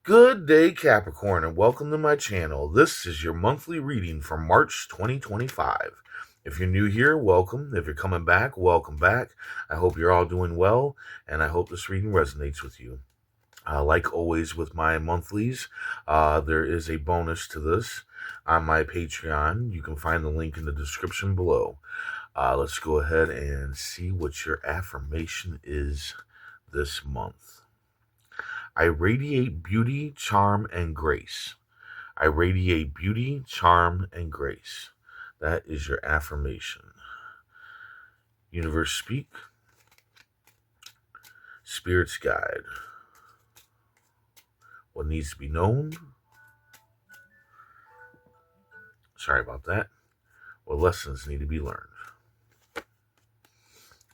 Good day, Capricorn, and welcome to my channel. This is your monthly reading for March 2025. If you're new here, welcome. If you're coming back, welcome back. I hope you're all doing well, and I hope this reading resonates with you. Like always with my monthlies, there is a bonus to this on my Patreon. You can find the link in the description below. Let's go ahead and see what your affirmation is this month. I radiate beauty, charm, and grace. I radiate beauty, charm, and grace. That is your affirmation. Universe speak. Spirits guide. What needs to be known? Sorry about that. What lessons need to be learned?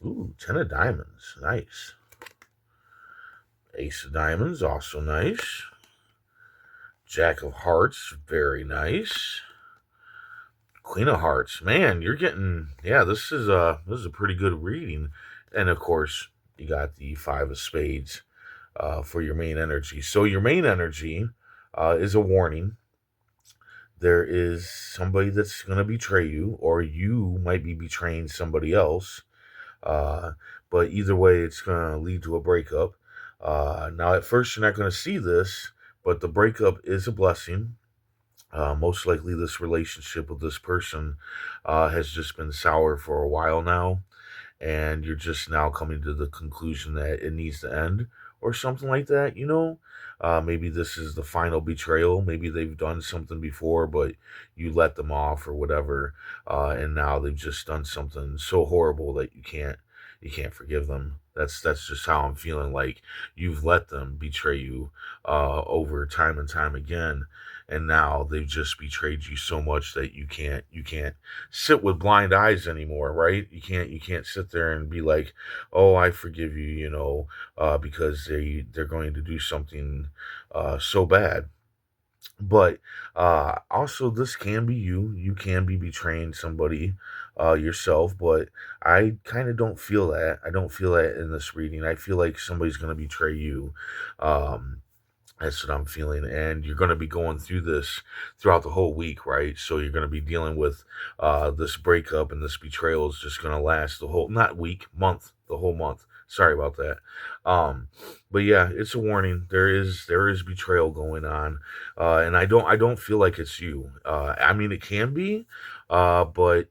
Ooh, 10 of diamonds. Nice. Ace of diamonds, also nice. Jack of hearts, very nice. Queen of hearts, man, you're getting, this is a pretty good reading. And of course, you got the five of spades for your main energy. So your main energy is a warning. There is somebody that's going to betray you, or you might be betraying somebody else. But either way, it's going to lead to a breakup. Now, at first, you're not going to see this, but the breakup is a blessing. Most likely, this relationship with this person has just been sour for a while now, and you're just now coming to the conclusion that it needs to end, or something like that, Maybe this is the final betrayal. Maybe they've done something before, but you let them off or whatever, and now they've just done something so horrible that you can't forgive them. That's just how I'm feeling. Like you've let them betray you over time and time again, and now they've just betrayed you so much that you can't sit with blind eyes anymore, right? You can't sit there and be like, oh, I forgive you, because they're going to do something so bad. But also, this can be you. You can be betraying somebody yourself, but I kind of don't feel that. I don't feel that in this reading. I feel like somebody's going to betray you. Um, that's what I'm feeling. And you're going to be going through this throughout the whole week, right? So you're going to be dealing with this breakup, and this betrayal is just going to last the whole, not week, month, the whole month. Sorry about that. Um, but yeah, it's a warning. There is betrayal going on, and I don't feel like it's you. I mean, it can be, but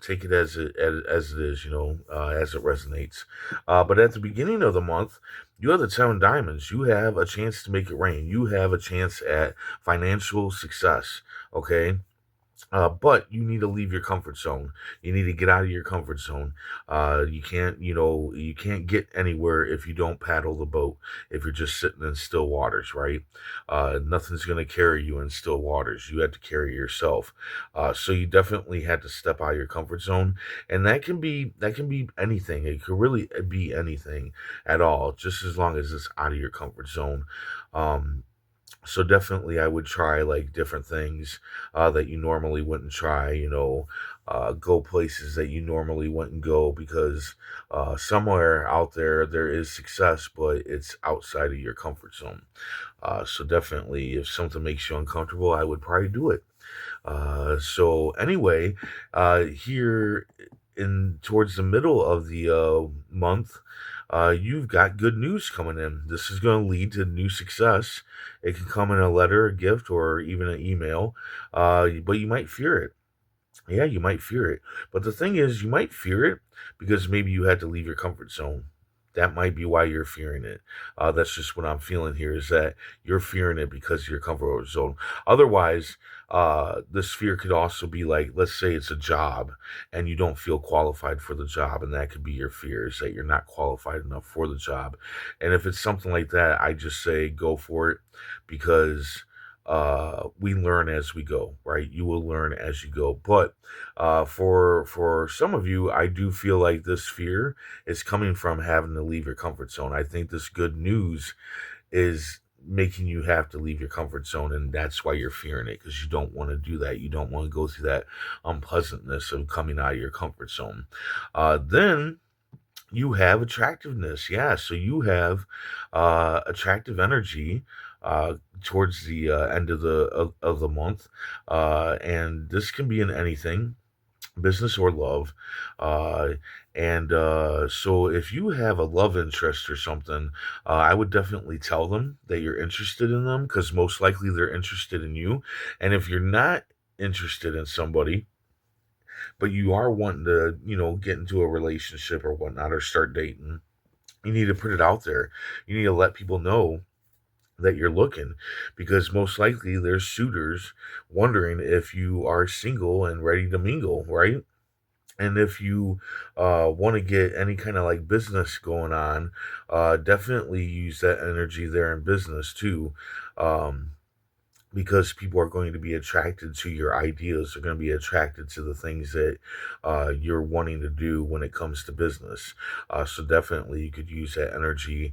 take it as it is, as it resonates. But at the beginning of the month, you have the 10 of diamonds. You have a chance to make it rain. You have a chance at financial success. Okay. But you need to leave your comfort zone. You need to get out of your comfort zone. You can't get anywhere if you don't paddle the boat. If you're just sitting in still waters, right? Nothing's going to carry you in still waters. You have to carry yourself. So you definitely had to step out of your comfort zone, and that can be anything. It could really be anything at all, just as long as it's out of your comfort zone. Um, so definitely I would try like different things that you normally wouldn't try, go places that you normally wouldn't go, because somewhere out there is success, but it's outside of your comfort zone. So definitely, if something makes you uncomfortable, I would probably do it. So anyway, here in towards the middle of the month, you've got good news coming in. This is going to lead to new success. It can come in a letter, a gift, or even an email, but you might fear it. Yeah, you might fear it. But the thing is, you might fear it because maybe you had to leave your comfort zone. That might be why you're fearing it. That's just what I'm feeling here, is that you're fearing it because of your comfort zone. Otherwise, this fear could also be like, let's say it's a job and you don't feel qualified for the job, and that could be your fear, is that you're not qualified enough for the job. And if it's something like that, I just say go for it, because we learn as we go, right? You will learn as you go. But for some of you, I do feel like this fear is coming from having to leave your comfort zone. I think this good news is making you have to leave your comfort zone, and that's why you're fearing it, because you don't want to do that. You don't want to go through that unpleasantness of coming out of your comfort zone. Then you have attractiveness. Yeah, so you have attractive energy. uh, towards the end of the month, and this can be in anything, business or love. Uh, and so if you have a love interest or something, I would definitely tell them that you're interested in them because most likely they're interested in you. And if you're not interested in somebody, but you are wanting to, get into a relationship or whatnot or start dating, you need to put it out there. You need to let people know that you're looking because most likely there's suitors wondering if you are single and ready to mingle, right? And if you want to get any kind of like business going on, definitely use that energy there in business too. Um, because people are going to be attracted to your ideas. They're going to be attracted to the things that you're wanting to do when it comes to business. So definitely, you could use that energy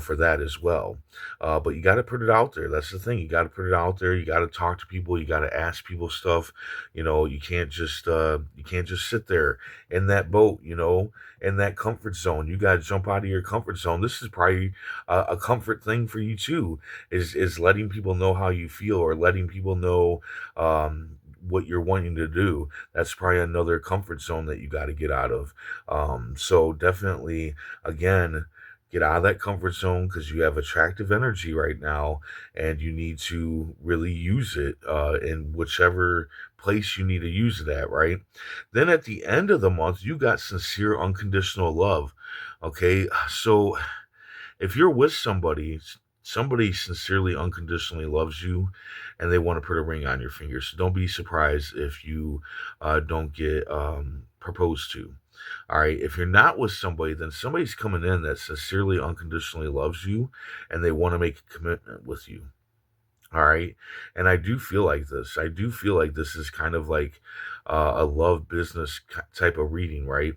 for that as well. But you got to put it out there. That's the thing. You got to put it out there. You got to talk to people. You got to ask people stuff. You can't just sit there in that boat. In that comfort zone. You got to jump out of your comfort zone. This is probably a comfort thing for you too, is letting people know how you feel or letting people know what you're wanting to do. That's probably another comfort zone that you got to get out of. So definitely, again, get out of that comfort zone because you have attractive energy right now, and you need to really use it in whichever place you need to use it at. Right. Then at the end of the month, you got sincere, unconditional love. Okay, so if you're with somebody, somebody sincerely, unconditionally loves you, and they want to put a ring on your finger. So don't be surprised if you don't get proposed to. All right. If you're not with somebody, then somebody's coming in that sincerely, unconditionally loves you, and they want to make a commitment with you. All right. And I do feel like this. I do feel like this is kind of like a love business type of reading, right?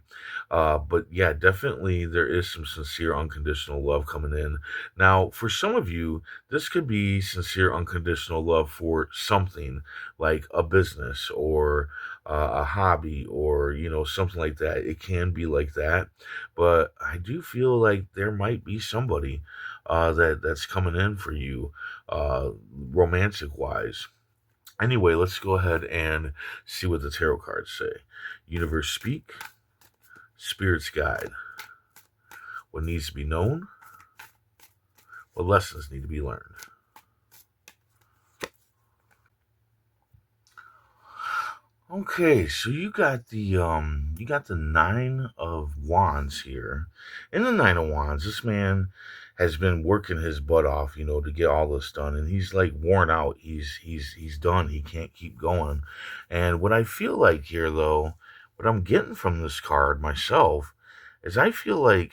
But yeah, definitely there is some sincere, unconditional love coming in. Now, for some of you, this could be sincere, unconditional love for something like a business or a hobby or, something like that. It can be like that. But I do feel like there might be somebody that's coming in for you uh, romantic wise. Anyway, let's go ahead and see what the tarot cards say. Universe speak, spirits guide. What needs to be known, what lessons need to be learned. Okay, so you got the 9 of Wands here. In the 9 of Wands, this man has been working his butt off, to get all this done, and he's like worn out. He's done. He can't keep going. And what I feel like here, though, what I'm getting from this card myself, is I feel like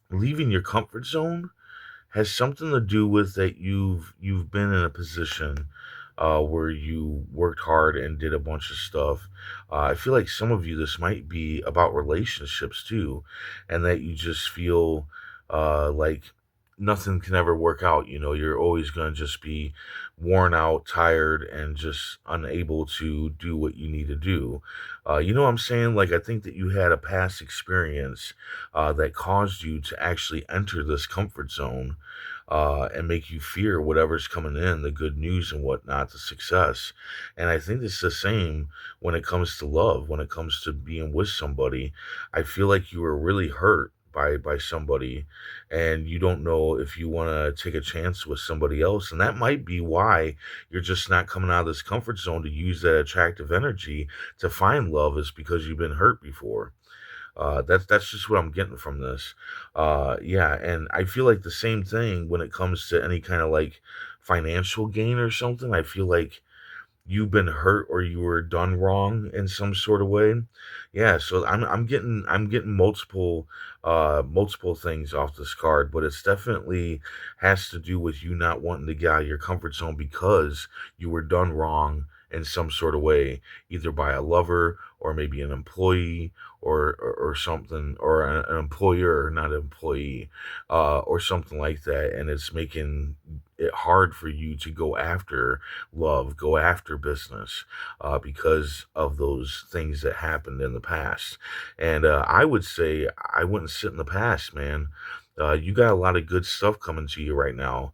leaving your comfort zone has something to do with that you've been in a position where you worked hard and did a bunch of stuff. I feel like some of you this might be about relationships too, and that you just feel like nothing can ever work out. You're always going to just be worn out, tired, and just unable to do what you need to do. You know what I'm saying? Like, I think that you had a past experience that caused you to actually enter this comfort zone and make you fear whatever's coming in, the good news and whatnot, the success. And I think it's the same when it comes to love, when it comes to being with somebody. I feel like you were really hurt by somebody, and you don't know if you want to take a chance with somebody else, and that might be why you're just not coming out of this comfort zone to use that attractive energy to find love, is because you've been hurt before. That's just what I'm getting from this. Yeah, and I feel like the same thing when it comes to any kind of like financial gain or something. I feel like you've been hurt or you were done wrong in some sort of way. Yeah, so I'm getting multiple things off this card, but it's definitely has to do with you not wanting to get out of your comfort zone because you were done wrong in some sort of way, either by a lover or maybe an employee or something, or an employer, not an employee, or something like that, and it's making it hard for you to go after love, go after business, because of those things that happened in the past. And I would say I wouldn't sit in the past, man. You got a lot of good stuff coming to you right now.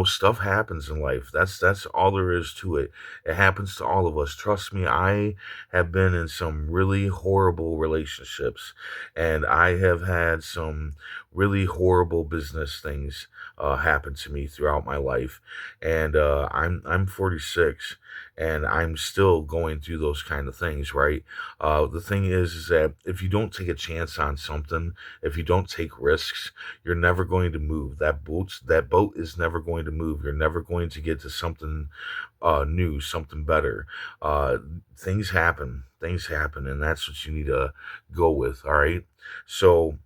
Stuff happens in life. That's all there is to it. It happens to all of us. Trust me, I have been in some really horrible relationships, and I have had some really horrible business things happen to me throughout my life. And I'm 46, and I'm still going through those kind of things, right? The thing is that if you don't take a chance on something, if you don't take risks, you're never going to move. That boat is never going to move. You're never going to get to something new, something better. Uh, things happen, and that's what you need to go with. All right. So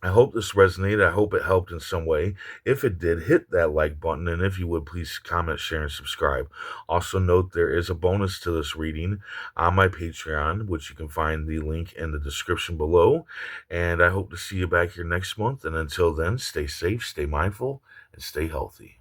I hope this resonated. I hope it helped in some way. If it did, hit that like button, and if you would, please comment, share, and subscribe. Also, note there is a bonus to this reading on my Patreon, which you can find the link in the description below. And I hope to see you back here next month. And until then, stay safe, stay mindful, and stay healthy.